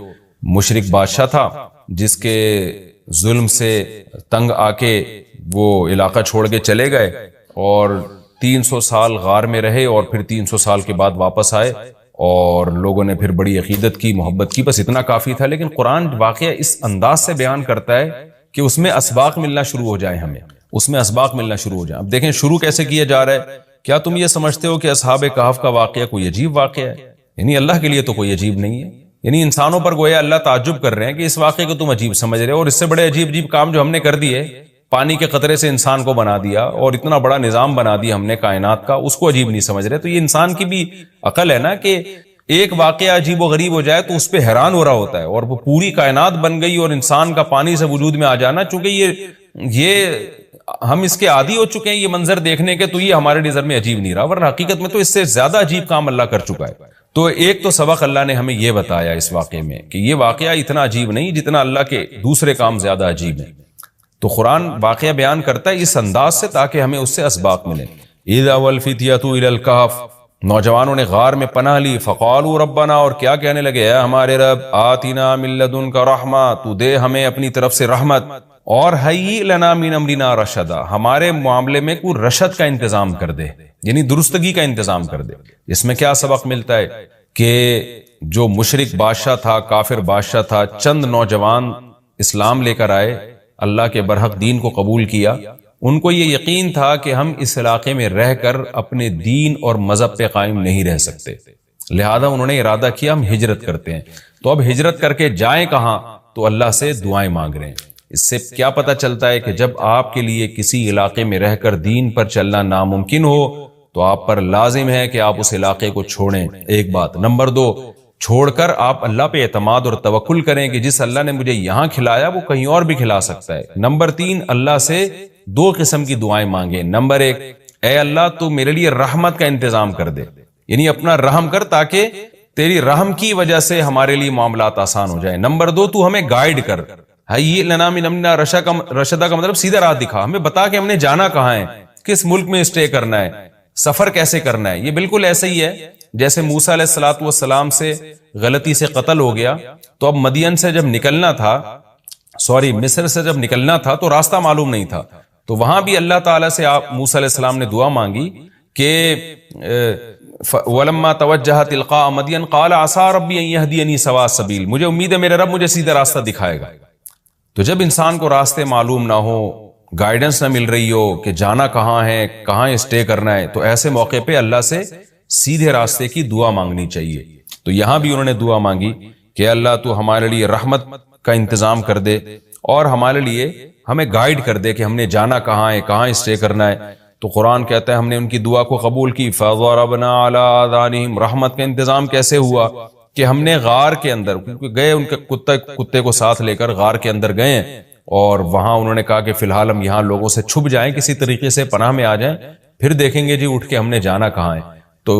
مشرک بادشاہ تھا جس کے ظلم سے تنگ آ کے وہ علاقہ چھوڑ کے چلے گئے اور 300 سال غار میں رہے، اور پھر 300 سال کے بعد واپس آئے اور لوگوں نے پھر بڑی عقیدت کی، محبت کی. بس اتنا کافی تھا. لیکن قرآن واقعہ اس انداز سے بیان کرتا ہے کہ اس میں اسباق ملنا شروع ہو جائیں، ہمیں اس میں اسباق ملنا شروع ہو جائیں. اب دیکھیں شروع کیسے کیا جا رہا ہے. کیا تم یہ سمجھتے ہو کہ اصحاب کہف کا واقعہ کوئی عجیب واقعہ ہے؟ یعنی اللہ کے لیے تو کوئی عجیب نہیں ہے. یعنی انسانوں پر گویا اللہ تعجب کر رہے ہیں کہ اس واقعے کو تم عجیب سمجھ رہے ہو، اور اس سے بڑے عجیب عجیب کام جو ہم نے کر دیے، پانی کے قطرے سے انسان کو بنا دیا اور اتنا بڑا نظام بنا دیا ہم نے کائنات کا، اس کو عجیب نہیں سمجھ رہے. تو یہ انسان کی بھی عقل ہے نا کہ ایک واقعہ عجیب و غریب ہو جائے تو اس پہ حیران ہو رہا ہوتا ہے، اور وہ پوری کائنات بن گئی اور انسان کا پانی سے وجود میں آ جانا، چونکہ یہ ہم اس کے عادی ہو چکے ہیں یہ منظر دیکھنے کے، تو یہ ہمارے نظر میں عجیب نہیں رہا، ورنہ حقیقت میں تو اس سے زیادہ عجیب کام اللہ کر چکا ہے. تو ایک تو سبق اللہ نے ہمیں یہ بتایا اس واقعے میں کہ یہ واقعہ اتنا عجیب نہیں جتنا اللہ کے دوسرے کام زیادہ عجیب ہیں. تو قرآن واقعہ بیان کرتا ہے اس انداز سے تاکہ ہمیں اس سے اسباق ملیں. اذ اول فتیۃ الی الکہف، نوجوانوں نے غار میں پناہ لی. فقالوا ربنا، اور کیا کہنے لگے، اے ہمارے رب، آتنا من لدنک رحمہ، تو دے ہمیں اپنی طرف سے رحمت، اور ہیئ لنا من امرنا رشدا، ہمارے معاملے میں کوئی رشد کا انتظام کر دے، یعنی درستگی کا انتظام کر دے. اس میں کیا سبق ملتا ہے کہ جو مشرک بادشاہ تھا، کافر بادشاہ تھا، چند نوجوان اسلام لے کر آئے، اللہ کے برحق دین کو قبول کیا. ان کو یہ یقین تھا کہ ہم اس علاقے میں رہ کر اپنے دین اور مذہب پہ قائم نہیں رہ سکتے، لہذا انہوں نے ارادہ کیا ہم ہجرت کرتے ہیں. تو اب ہجرت کر کے جائیں کہاں؟ تو اللہ سے دعائیں مانگ رہے ہیں. اس سے کیا پتہ چلتا ہے کہ جب آپ کے لیے کسی علاقے میں رہ کر دین پر چلنا ناممکن ہو تو آپ پر لازم ہے کہ آپ اس علاقے کو چھوڑیں. ایک بات. نمبر 2، چھوڑ کر آپ اللہ پہ اعتماد اور توکل کریں کہ جس اللہ نے مجھے یہاں کھلایا وہ کہیں اور بھی کھلا سکتا ہے. نمبر 3، اللہ سے 2 قسم کی دعائیں مانگیں. نمبر 1، اے اللہ تو میرے لیے رحمت کا انتظام کر دے، یعنی اپنا رحم کر تاکہ تیری رحم کی وجہ سے ہمارے لیے معاملات آسان ہو جائیں. نمبر 2، تو ہمیں گائیڈ کر. ہیئ لنا من امرنا رشدا کا مطلب سیدھا راہ دکھا، ہمیں بتا کہ ہم نے جانا کہاں ہے، کس ملک میں اسٹے کرنا ہے، سفر کیسے کرنا ہے. یہ بالکل ایسا ہی ہے جیسے موسیٰ علیہ الصلوۃ والسلام سے غلطی سے قتل ہو گیا، تو اب مدین سے جب نکلنا تھا، مصر سے جب نکلنا تھا تو راستہ معلوم نہیں تھا، تو وہاں بھی اللہ تعالیٰ سے موسیٰ علیہ السلام نے دعا مانگی کہ وَلَمَّا تَوَجَّهَ تِلْقَاءَ مَدْيَنَ قَالَ عَسَىٰ رَبِّي أَن يَهْدِيَنِي سَوَاءَ السَّبِيلِ، مجھے امید ہے میرے رب مجھے سیدھا راستہ دکھائے گا. تو جب انسان کو راستے معلوم نہ ہو، گائیڈنس نہ مل رہی ہو کہ جانا کہاں ہے، کہاں اسٹے کرنا ہے، تو ایسے موقع پہ اللہ سے سیدھے راستے کی دعا مانگنی چاہیے. تو یہاں بھی انہوں نے دعا مانگی کہ اللہ تو ہمارے لیے رحمت کا انتظام کر دے اور ہمارے لیے ہمیں گائیڈ کر دے کہ ہم نے جانا کہاں ہے، کہاں اسٹے کرنا ہے. تو قرآن کہتا ہے ہم نے ان کی دعا کو قبول کی. فَضَرَبْنَا عَلَىٰ آذَانِهِمْ، رحمت کا انتظام کیسے ہوا کہ ہم نے غار کے اندر گئے، ان کے کتے کو ساتھ لے کر غار کے اندر گئے، اور وہاں انہوں نے کہا کہ فی الحال ہم یہاں لوگوں سے چھپ جائیں، کسی طریقے سے پناہ میں آ جائیں، پھر دیکھیں گے جی اٹھ کے ہم نے جانا کہاں ہے. تو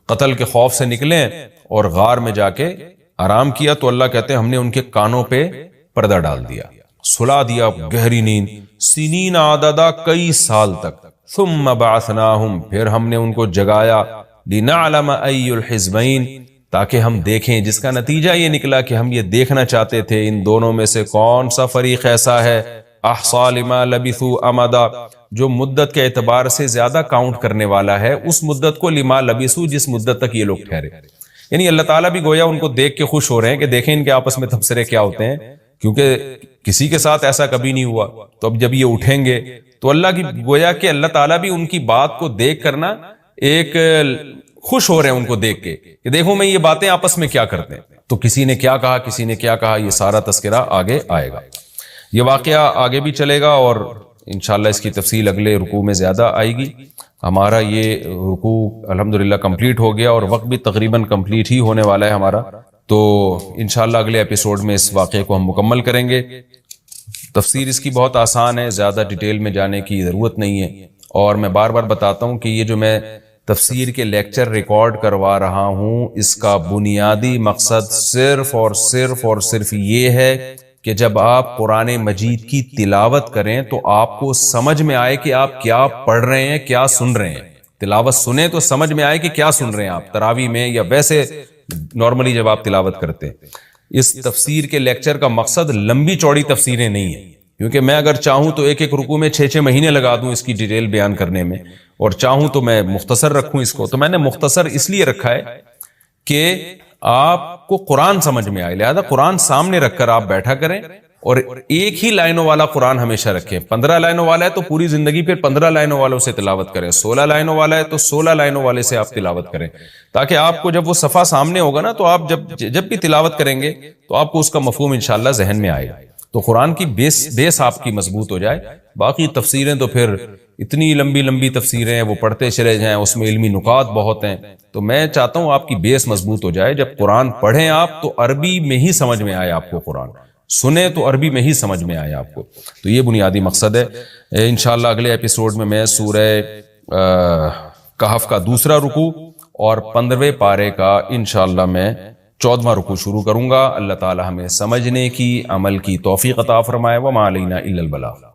قتل کے خوف سے نکلیں اور غار میں جا کے آرام کیا. تو اللہ کہتے ہیں ہم نے ان کے کانوں پہ پردہ ڈال دیا، سلا دیا گہری نیند. سنین عددا، کئی سال تک. ثم بعثناہم، پھر ہم نے ان کو جگایا. لنعلم ای الحزبین، تاکہ ہم دیکھیں، جس کا نتیجہ یہ نکلا کہ ہم یہ دیکھنا چاہتے تھے ان دونوں میں سے کون سا فریق ایسا ہے احصا لما لبثوا امدا، جو مدت کے اعتبار سے زیادہ کاؤنٹ کرنے والا ہے اس مدت کو، لما لبثوا جس مدت تک یہ لوگ ٹھہرے. یعنی اللہ تعالیٰ بھی گویا ان کو دیکھ کے خوش ہو رہے ہیں کہ دیکھیں ان کے آپس میں تبصرے کیا ہوتے ہیں، کیونکہ کسی کے ساتھ ایسا کبھی نہیں ہوا. تو اب جب یہ اٹھیں گے تو اللہ کی گویا کہ اللہ تعالیٰ بھی ان کی بات کو دیکھ کرنا ایک خوش ہو رہے ہیں ان کو دیکھ کے کہ دیکھو میں یہ باتیں آپس میں کیا کرتے ہیں. تو کسی نے کیا کہا، کسی نے کیا کہا، یہ سارا تذکرہ آگے آئے گا. یہ واقعہ آگے بھی چلے گا اور انشاءاللہ اس کی تفصیل اگلے رکوع میں زیادہ آئے گی. ہمارا یہ رکوع الحمدللہ کمپلیٹ ہو گیا اور وقت بھی تقریباً کمپلیٹ ہی ہونے والا ہے ہمارا. تو انشاءاللہ اگلے ایپیسوڈ میں اس واقعے کو ہم مکمل کریں گے. تفسیر اس کی بہت آسان ہے، زیادہ ڈیٹیل میں جانے کی ضرورت نہیں ہے. اور میں بار بار بتاتا ہوں کہ یہ جو میں تفسیر کے لیکچر ریکارڈ کروا رہا ہوں اس کا بنیادی مقصد صرف اور صرف یہ ہے کہ جب آپ قرآن مجید کی تلاوت کریں تو آپ کو سمجھ میں آئے کہ آپ کیا پڑھ رہے ہیں، کیا سن رہے ہیں. تلاوت سنیں تو سمجھ میں آئے کہ کیا سن رہے ہیں آپ تراویح میں یا ویسے نارملی جب آپ تلاوت کرتے ہیں. اس تفسیر کے لیکچر کا مقصد لمبی چوڑی تفسیریں نہیں ہیں، کیونکہ میں اگر چاہوں تو ایک رکوع میں 6 مہینے لگا دوں اس کی ڈیٹیل بیان کرنے میں، اور چاہوں تو میں مختصر رکھوں اس کو. تو میں نے مختصر اس لیے رکھا ہے کہ آپ کو قرآن سمجھ میں آئے. لہذا قرآن سامنے رکھ کر آپ بیٹھا کریں اور ایک ہی لائنوں والا قرآن ہمیشہ رکھیں. 15 لائنوں والا ہے تو پوری زندگی پھر 15 لائنوں والوں سے تلاوت کریں. 16 لائنوں والا ہے تو 16 لائنوں والے سے آپ تلاوت کریں، تاکہ آپ کو جب وہ صفحہ سامنے ہوگا نا تو آپ جب بھی تلاوت کریں گے تو آپ کو اس کا مفہوم انشاءاللہ ذہن میں آئے گا. تو قرآن کی بیس آپ کی مضبوط ہو جائے. باقی تفسیریں تو پھر اتنی لمبی تفسیریں ہیں، وہ پڑھتے چلے جائیں، اس میں علمی نکات بہت ہیں. تو میں چاہتا ہوں آپ کی بیس مضبوط ہو جائے. جب قرآن پڑھیں آپ تو عربی میں ہی سمجھ میں آئے آپ کو، قرآن سنیں تو عربی میں ہی سمجھ میں آئے آپ کو. تو یہ بنیادی مقصد ہے. انشاءاللہ اگلے ایپیسوڈ میں سورہ کہف کا دوسرا رکوع اور 15ویں پارے کا انشاءاللہ میں 14واں رکوع شروع کروں گا. اللہ تعالی ہمیں سمجھنے کی، عمل کی توفیق عطا فرمائے. وما علینا الا البلاغ.